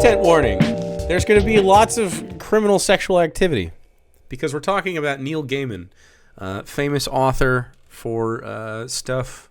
Content warning. There's going to be lots of criminal sexual activity because we're talking about Neil Gaiman, famous author for stuff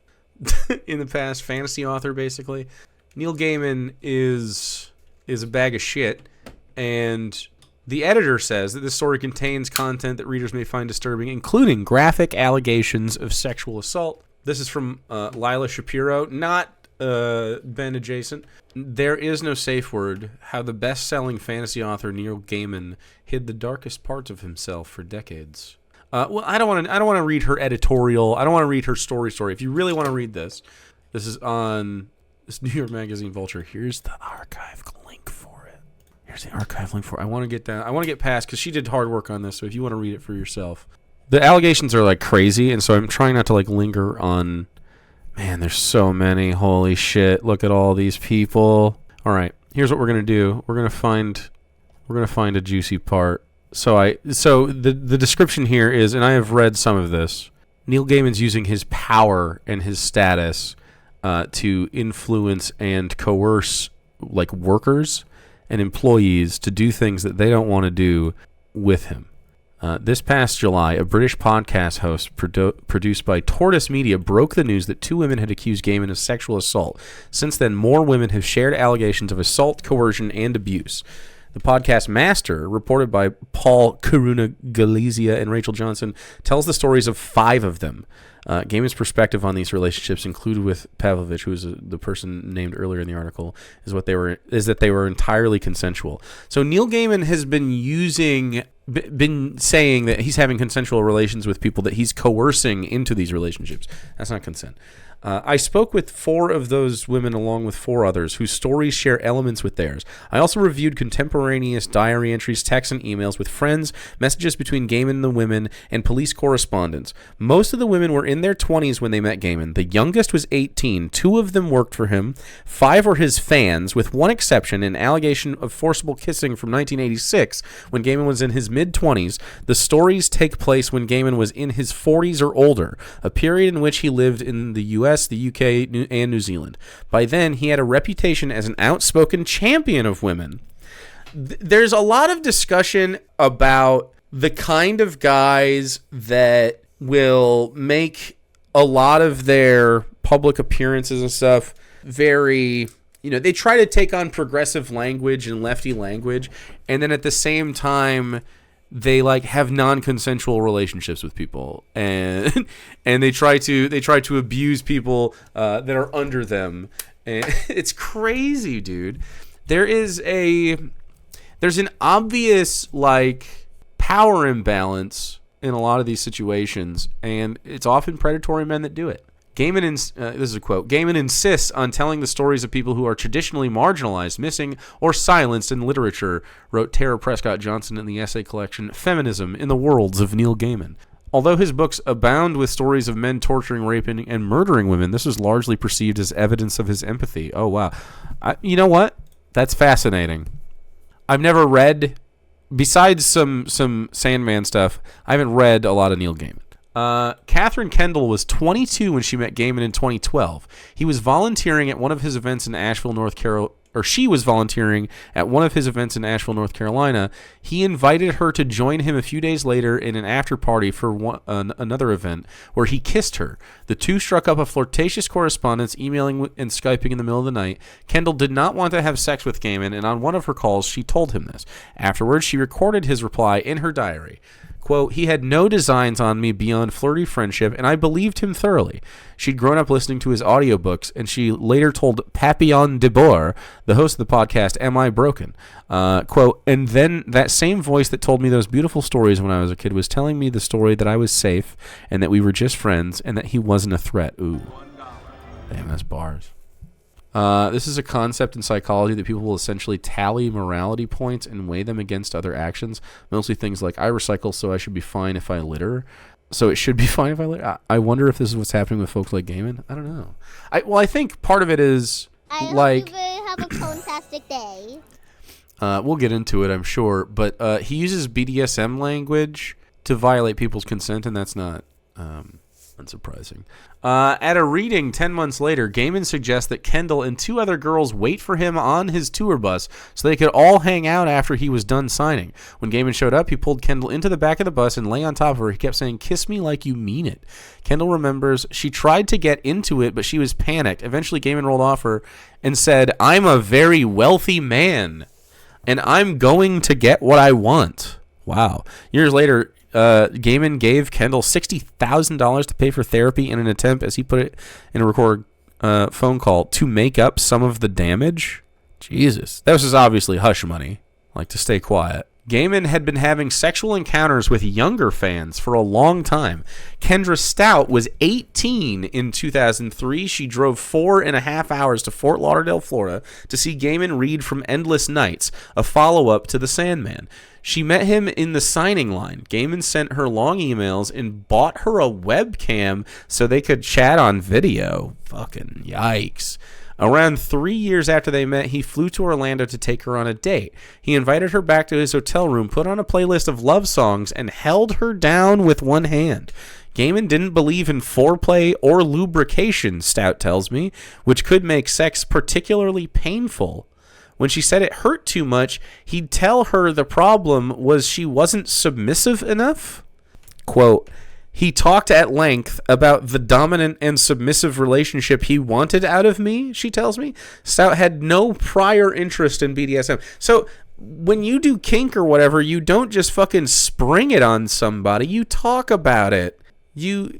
in the past, fantasy author basically. Neil Gaiman is a bag of shit, and the editor says that this story contains content that readers may find disturbing, including graphic allegations of sexual assault. This is from Lila Shapiro, not Ben adjacent. There is no safe word. How the best-selling fantasy author Neil Gaiman hid the darkest parts of himself for decades. Well, I don't want to read her editorial. I don't want to read her story. If you really want to read this, this is on this New York Magazine Vulture. Here's the archive link for it. Here's the archive link for it. I want to get down. I want to get past because she did hard work on this. So if you want to read it for yourself, the allegations are like crazy, and so I'm trying not to like linger on. Man, there's so many. Holy shit! Look at all these people. All right, here's what we're gonna do. We're gonna find a juicy part. So the description here is, and I have read some of this. Neil Gaiman's using his power and his status to influence and coerce like workers and employees to do things that they don't want to do with him. This past July, a British podcast host produced by Tortoise Media broke the news that 2 women had accused Gaiman of sexual assault. Since then, more women have shared allegations of assault, coercion, and abuse. The podcast Master, reported by Paul Karuna Galizia and Rachel Johnson, tells the stories of 5 of them. Gaiman's perspective on these relationships, included with Pavlovich, who was the person named earlier in the article, is that they were entirely consensual. So Neil Gaiman has been saying that he's having consensual relations with people that he's coercing into these relationships. That's not consent. I spoke with 4 of those women along with 4 others whose stories share elements with theirs. I also reviewed contemporaneous diary entries, texts, and emails with friends, messages between Gaiman and the women, and police correspondence. Most of the women were in their 20s when they met Gaiman. The youngest was 18. 2 of them worked for him. 5 were his fans, with one exception, an allegation of forcible kissing from 1986 when Gaiman was in his mid-20s. The stories take place when Gaiman was in his 40s or older, a period in which he lived in the U.S., the UK, and New Zealand. By then, he had a reputation as an outspoken champion of women. There's a lot of discussion about the kind of guys that will make a lot of their public appearances and stuff very, they try to take on progressive language and lefty language, and then at the same time they like have non-consensual relationships with people, and they try to abuse people that are under them, and it's crazy, dude. There's an obvious like power imbalance in a lot of these situations, and it's often predatory men that do it. This is a quote. Gaiman insists on telling the stories of people who are traditionally marginalized, missing, or silenced in literature, wrote Tara Prescott Johnson in the essay collection Feminism in the Worlds of Neil Gaiman. Although his books abound with stories of men torturing, raping, and murdering women, this is largely perceived as evidence of his empathy. Oh, wow. You know what? That's fascinating. I've never read, besides some Sandman stuff, I haven't read a lot of Neil Gaiman. Catherine Kendall was 22 when she met Gaiman in 2012. He was volunteering at one of his events in Asheville, North Carolina. Or she was volunteering at one of his events in Asheville, North Carolina. He invited her to join him a few days later in an after party for another event where he kissed her. The two struck up a flirtatious correspondence, emailing and Skyping in the middle of the night. Kendall did not want to have sex with Gaiman, and on one of her calls, she told him this. Afterwards, she recorded his reply in her diary. Quote, he had no designs on me beyond flirty friendship, and I believed him thoroughly. She'd grown up listening to his audiobooks, and she later told Papillon de Boer, the host of the podcast, Am I Broken? Quote, and then that same voice that told me those beautiful stories when I was a kid was telling me the story that I was safe, and that we were just friends, and that he wasn't a threat. Ooh. Damn, that's bars. This is a concept in psychology that people will essentially tally morality points and weigh them against other actions. Mostly things like, I recycle, so I should be fine if I litter. So it should be fine if I litter. I wonder if this is what's happening with folks like Gaiman. I don't know. I think part of it is I like... hope you have a fantastic day. We'll get into it, I'm sure. But he uses BDSM language to violate people's consent, and that's not Unsurprising. At a reading 10 months later, Gaiman suggests that Kendall and 2 other girls wait for him on his tour bus so they could all hang out after he was done signing. When Gaiman showed up, he pulled Kendall into the back of the bus and lay on top of her. He kept saying, "Kiss me like you mean it." Kendall remembers she tried to get into it, but she was panicked. Eventually, Gaiman rolled off her and said, "I'm a very wealthy man, and I'm going to get what I want." Wow. Years later, Gaiman gave Kendall $60,000 to pay for therapy in an attempt, as he put it in a recorded phone call, to make up some of the damage. Jesus. That was just obviously hush money, like to stay quiet. Gaiman had been having sexual encounters with younger fans for a long time. Kendra Stout was 18 in 2003. She drove 4.5 hours to Fort Lauderdale, Florida, to see Gaiman read from Endless Nights, a follow-up to The Sandman. She met him in the signing line. Gaiman sent her long emails and bought her a webcam so they could chat on video. Fucking yikes. Around 3 years after they met, he flew to Orlando to take her on a date. He invited her back to his hotel room, put on a playlist of love songs, and held her down with one hand. Gaiman didn't believe in foreplay or lubrication, Stout tells me, which could make sex particularly painful. When she said it hurt too much, he'd tell her the problem was she wasn't submissive enough. Quote, "He talked at length about the dominant and submissive relationship he wanted out of me," she tells me. Stout had no prior interest in BDSM. So when you do kink or whatever, you don't just fucking spring it on somebody. You talk about it. You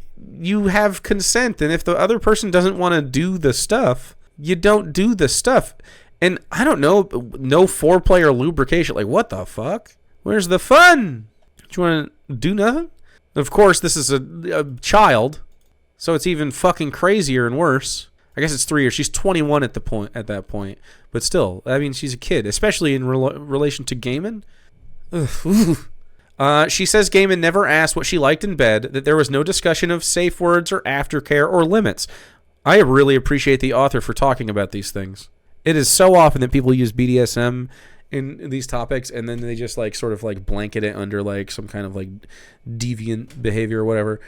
have consent. And if the other person doesn't want to do the stuff, you don't do the stuff. And I don't know, no foreplay or lubrication. Like, what the fuck? Where's the fun? Do you want to do nothing? Of course, this is a child, so it's even fucking crazier and worse. I guess it's 3 years. She's 21 at that point, but still, I mean, she's a kid, especially in relation to Gaiman. She says Gaiman never asked what she liked in bed, that there was no discussion of safe words or aftercare or limits. I really appreciate the author for talking about these things. It is so often that people use BDSM in these topics, and then they just like sort of like blanket it under like some kind of like deviant behavior or whatever.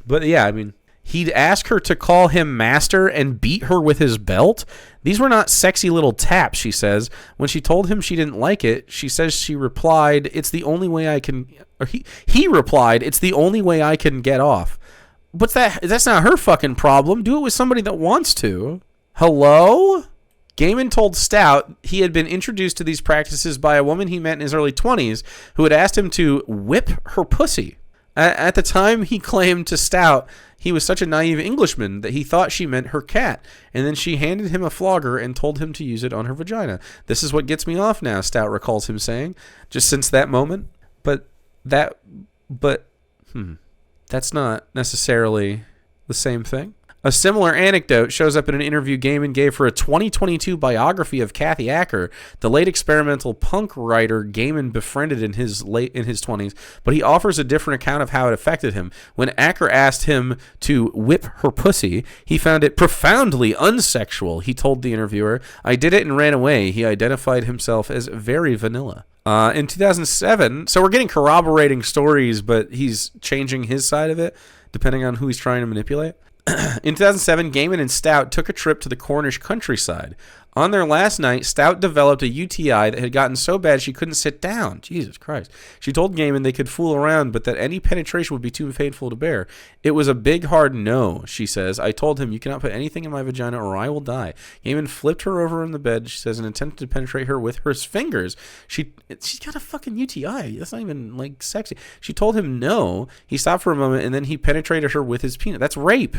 But yeah, I mean, he'd ask her to call him master and beat her with his belt. These were not sexy little taps, she says. When she told him she didn't like it, she says she replied, "It's the only way I can," or he replied, "It's the only way I can get off." What's that? That's not her fucking problem. Do it with somebody that wants to. Hello? Gaiman told Stout he had been introduced to these practices by a woman he met in his early 20s who had asked him to whip her pussy. At the time, he claimed to Stout he was such a naive Englishman that he thought she meant her cat, and then she handed him a flogger and told him to use it on her vagina. "This is what gets me off now," Stout recalls him saying, "just since that moment." That's not necessarily the same thing. A similar anecdote shows up in an interview Gaiman gave for a 2022 biography of Kathy Acker, the late experimental punk writer Gaiman befriended in his 20s, but he offers a different account of how it affected him. When Acker asked him to whip her pussy, he found it profoundly unsexual. He told the interviewer, "I did it and ran away." He identified himself as very vanilla. In 2007, so we're getting corroborating stories, but he's changing his side of it depending on who he's trying to manipulate. In 2007, Gaiman and Stout took a trip to the Cornish countryside. On their last night, Stout developed a UTI that had gotten so bad she couldn't sit down. Jesus Christ. She told Gaiman they could fool around, but that any penetration would be too painful to bear. "It was a big, hard no," she says. "I told him, you cannot put anything in my vagina or I will die." Gaiman flipped her over in the bed, she says, and attempted to penetrate her with his fingers. She's got a fucking UTI. That's not even, like, sexy. She told him no. He stopped for a moment, and then he penetrated her with his penis. That's rape.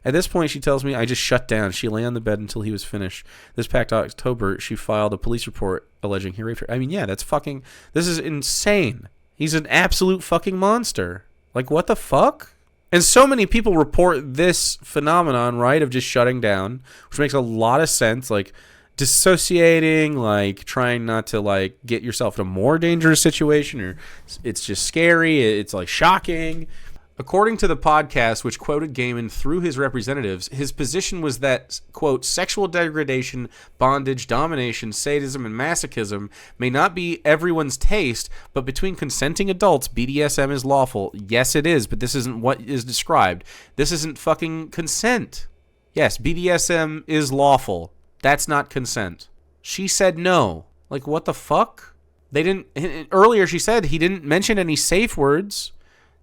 At this point, she tells me, "I just shut down." She lay on the bed until he was finished. This past October, she filed a police report alleging he raped her. I mean, yeah, this is insane. He's an absolute fucking monster. Like, what the fuck? And so many people report this phenomenon, right, of just shutting down, which makes a lot of sense, like dissociating, like trying not to like get yourself in a more dangerous situation, or it's just scary, it's like shocking. According to the podcast, which quoted Gaiman through his representatives, his position was that, quote, sexual degradation, bondage, domination, sadism, and masochism may not be everyone's taste, but between consenting adults, BDSM is lawful. Yes, it is, but this isn't what is described. This isn't fucking consent. Yes, BDSM is lawful. That's not consent. She said no. Like, what the fuck? They didn't... Earlier, she said he didn't mention any safe words.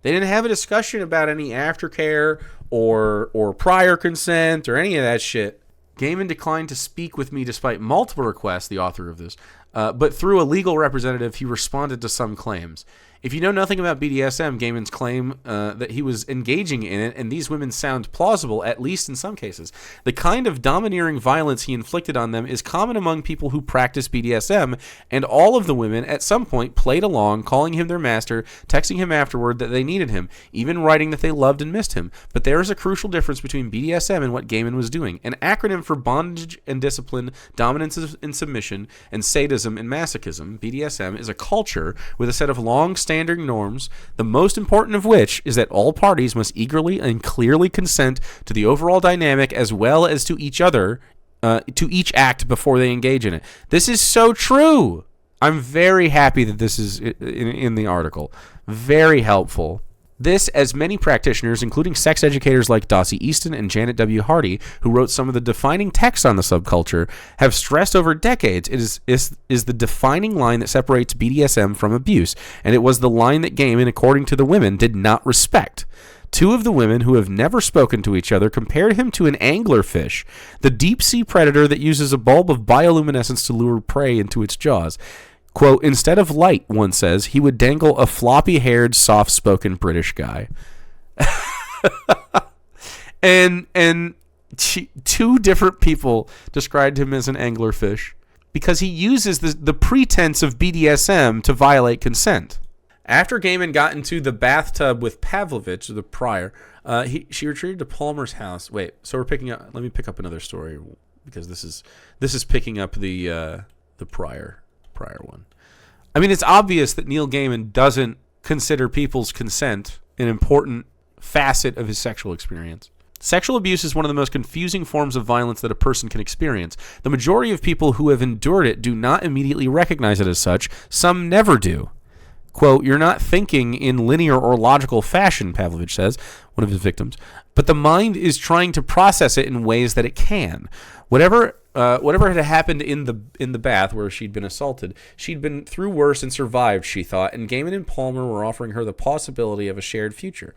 They didn't have a discussion about any aftercare or prior consent or any of that shit. Gaiman declined to speak with me despite multiple requests, the author of this, but through a legal representative, he responded to some claims. If you know nothing about BDSM, Gaiman's claim that he was engaging in it, and these women sound plausible, at least in some cases. The kind of domineering violence he inflicted on them is common among people who practice BDSM, and all of the women at some point played along, calling him their master, texting him afterward that they needed him, even writing that they loved and missed him. But there is a crucial difference between BDSM and what Gaiman was doing. An acronym for bondage and discipline, dominance and submission, and sadism and masochism, BDSM is a culture with a set of long-standing norms, the most important of which is that all parties must eagerly and clearly consent to the overall dynamic as well as to each other, to each act before they engage in it. This is so true. I'm very happy that this is in the article. Very helpful. This, as many practitioners, including sex educators like Dossie Easton and Janet W. Hardy, who wrote some of the defining texts on the subculture, have stressed over decades, is the defining line that separates BDSM from abuse, and it was the line that Gaiman, according to the women, did not respect. Two of the women who have never spoken to each other compared him to an anglerfish, the deep-sea predator that uses a bulb of bioluminescence to lure prey into its jaws. Quote, instead of light, one says, he would dangle a floppy-haired, soft-spoken British guy. and two different people described him as an anglerfish because he uses the pretense of BDSM to violate consent. After Gaiman got into the bathtub with Pavlovich, the prior, she retreated to Palmer's house. Wait, so we're picking up... Let me pick up another story because this is picking up the prior one. I mean, it's obvious that Neil Gaiman doesn't consider people's consent an important facet of his sexual experience. Sexual abuse is one of the most confusing forms of violence that a person can experience. The majority of people who have endured it do not immediately recognize it as such. Some never do. Quote, you're not thinking in linear or logical fashion, Pavlovich says, one of his victims, but the mind is trying to process it in ways that it can. Whatever had happened in the bath where she'd been assaulted, she'd been through worse and survived, she thought, and Gaiman and Palmer were offering her the possibility of a shared future.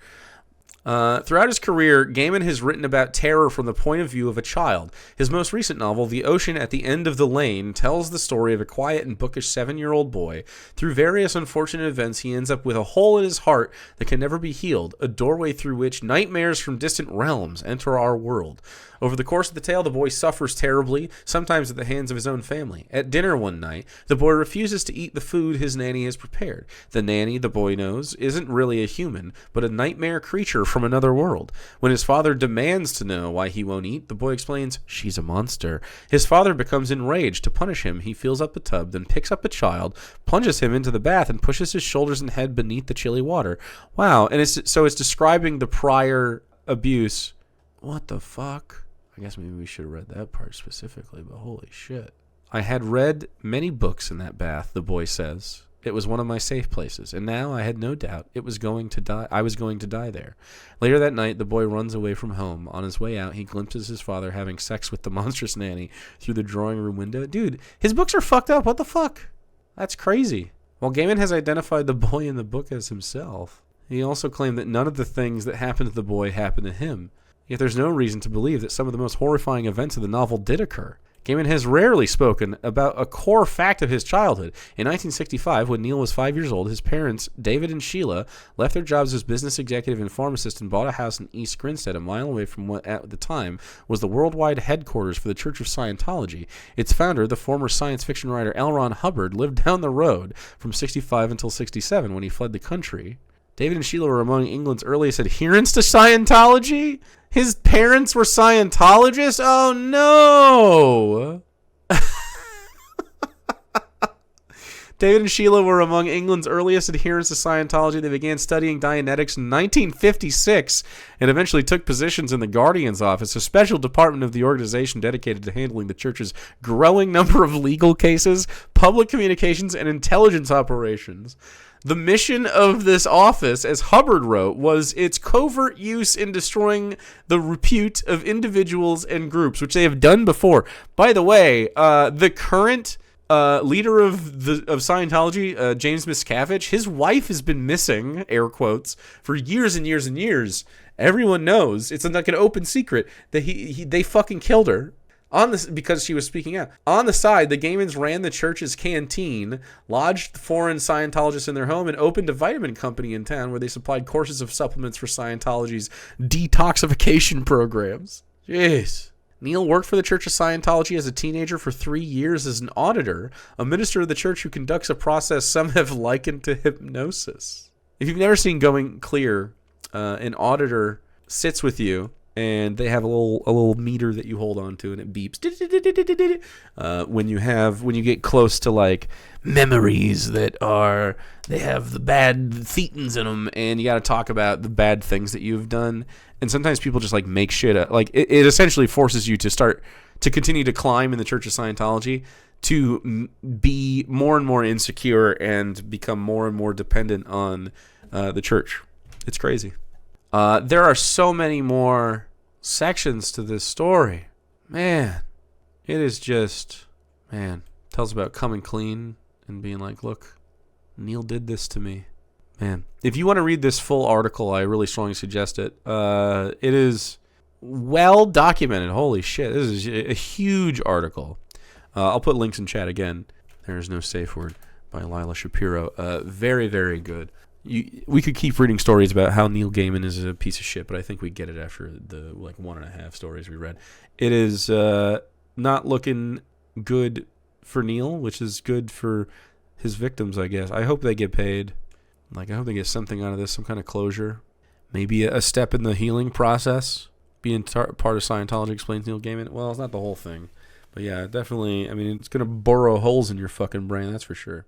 Throughout his career, Gaiman has written about terror from the point of view of a child. His most recent novel, The Ocean at the End of the Lane, tells the story of a quiet and bookish 7-year-old boy. Through various unfortunate events, he ends up with a hole in his heart that can never be healed, a doorway through which nightmares from distant realms enter our world. Over the course of the tale, the boy suffers terribly, sometimes at the hands of his own family. At dinner one night, the boy refuses to eat the food his nanny has prepared. The nanny, the boy knows, isn't really a human, but a nightmare creature from another world. When his father demands to know why he won't eat, the boy explains, she's a monster. His father becomes enraged. To punish him, he fills up the tub, then picks up the child, plunges him into the bath, and pushes his shoulders and head beneath the chilly water. Wow, and it's describing the prior abuse. What the fuck? I guess maybe we should have read that part specifically, but holy shit. I had read many books in that bath, the boy says. It was one of my safe places, and now I had no doubt I was going to die there. Later that night, the boy runs away from home. On his way out, he glimpses his father having sex with the monstrous nanny through the drawing room window. Dude, his books are fucked up. What the fuck? That's crazy. While Gaiman has identified the boy in the book as himself, he also claimed that none of the things that happened to the boy happened to him. Yet there's no reason to believe that some of the most horrifying events of the novel did occur. Gaiman has rarely spoken about a core fact of his childhood. In 1965, when Neil was 5 years old, his parents, David and Sheila, left their jobs as business executive and pharmacist and bought a house in East Grinstead, a mile away from what at the time was the worldwide headquarters for the Church of Scientology. Its founder, the former science fiction writer L. Ron Hubbard, lived down the road from 65 until 67 when he fled the country. David and Sheila were among England's earliest adherents to Scientology? His parents were Scientologists? Oh, no! David and Sheila were among England's earliest adherents to Scientology. They began studying Dianetics in 1956 and eventually took positions in the Guardian's office, a special department of the organization dedicated to handling the church's growing number of legal cases, public communications, and intelligence operations. The mission of this office, as Hubbard wrote, was its covert use in destroying the repute of individuals and groups, which they have done before. By the way, the current leader of Scientology, James Miscavige, his wife has been missing, air quotes, for years and years and years. Everyone knows, it's like an open secret, that they fucking killed her. Because she was speaking out. On the side, the Gaimans ran the church's canteen, lodged foreign Scientologists in their home, and opened a vitamin company in town where they supplied courses of supplements for Scientology's detoxification programs. Jeez. Neil worked for the Church of Scientology as a teenager for 3 years as an auditor, a minister of the church who conducts a process some have likened to hypnosis. If you've never seen Going Clear, an auditor sits with you, and they have a little meter that you hold on to, and it beeps when you get close to like memories they have the bad thetans in them, and you got to talk about the bad things that you've done. And sometimes people just like make shit up. Like it essentially forces you to continue to climb in the Church of Scientology, to be more and more insecure and become more and more dependent on the church. It's crazy. There are so many more sections to this story. Man, it is just, tells about coming clean and being like, look, Neil did this to me. Man, if you want to read this full article, I really strongly suggest it. It is well documented. Holy shit, this is a huge article. I'll put links in chat again. There is no safe word by Lila Shapiro. Very, very good. We could keep reading stories about how Neil Gaiman is a piece of shit, but I think we get it after the 1.5 stories we read. It is not looking good for Neil, which is good for his victims, I guess. I hope they get paid. I hope they get something out of this, some kind of closure. Maybe a step in the healing process. Being part of Scientology explains Neil Gaiman. Well, it's not the whole thing. But yeah, definitely, it's going to burrow holes in your fucking brain, that's for sure.